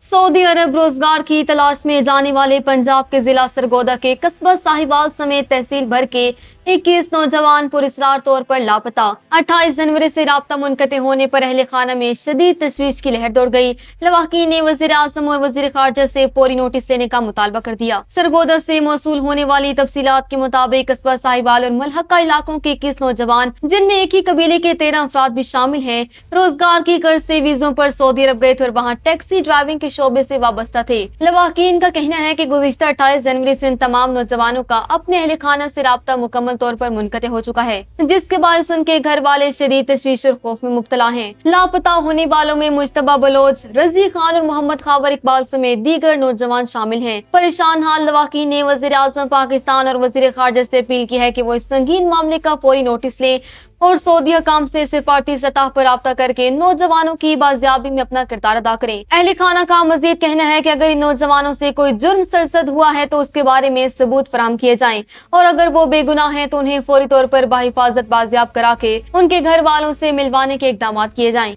Saudi अरब रोजगार की तलाश में जाने वाले पंजाब के जिला सरगोदा के कस्बा साहिवाल समेत तहसील भर के 21 नौजवान पुरस्कार तौर पर लापता। 28 जनवरी से राब्ता मुनक़ते होने पर अहले खाना में शदीद तशवीश की लहर दौड़ गई। लवाहकीन ने वज़ीर आज़म और वज़ीर ख़ारजा से फौरी नोटिस लेने का मुतालबा कर दिया। सरगोदा से मौसूल होने वाली तफसीलात के मुताबिक कस्बा साहिवाल और मलहका इलाकों के 21 नौजवान, जिनमें एक ही कबीले के 13 अफराद भी शामिल हैं, रोजगार की गर्ज से वीजों पर सऊदी अरब गए थे और वहाँ टैक्सी ड्राइविंग के शोबे से वाबस्ता थे। लवाहकीन का कहना है कि गुज़िश्ता 28 जनवरी से उन तमाम नौजवानों का अपने अहले खाना से राब्ता मुकम्मल तौर पर मुनक़ते हो चुका है, जिसके बायस उनके घर वाले शदीद तशवीश और खौफ में मुब्तला हैं। लापता होने वालों में मुज्तबा बलोच, रजी खान और मोहम्मद खावर इकबाल समेत दीगर नौजवान शामिल हैं। परेशान हाल लवाहकीन ने वज़ीर आज़म पाकिस्तान और वज़ीर ख़ारजा से अपील की है कि वो इस संगीन मामले का फौरी नोटिस लें और सऊदी हुकाम से सिफारती सतह पर राब्ता करके नौजवानों की बाजियाबी में अपना किरदार अदा करें। अहले खाना का मजीद कहना है कि अगर इन नौजवानों से कोई जुर्म सरजद हुआ है तो उसके बारे में सबूत फराहम किए जाएं और अगर वो बेगुनाह हैं तो उन्हें फौरी तौर पर बाहिफाजत बाजियाब करा के उनके घर वालों से मिलवाने के इकदाम किए जाएं।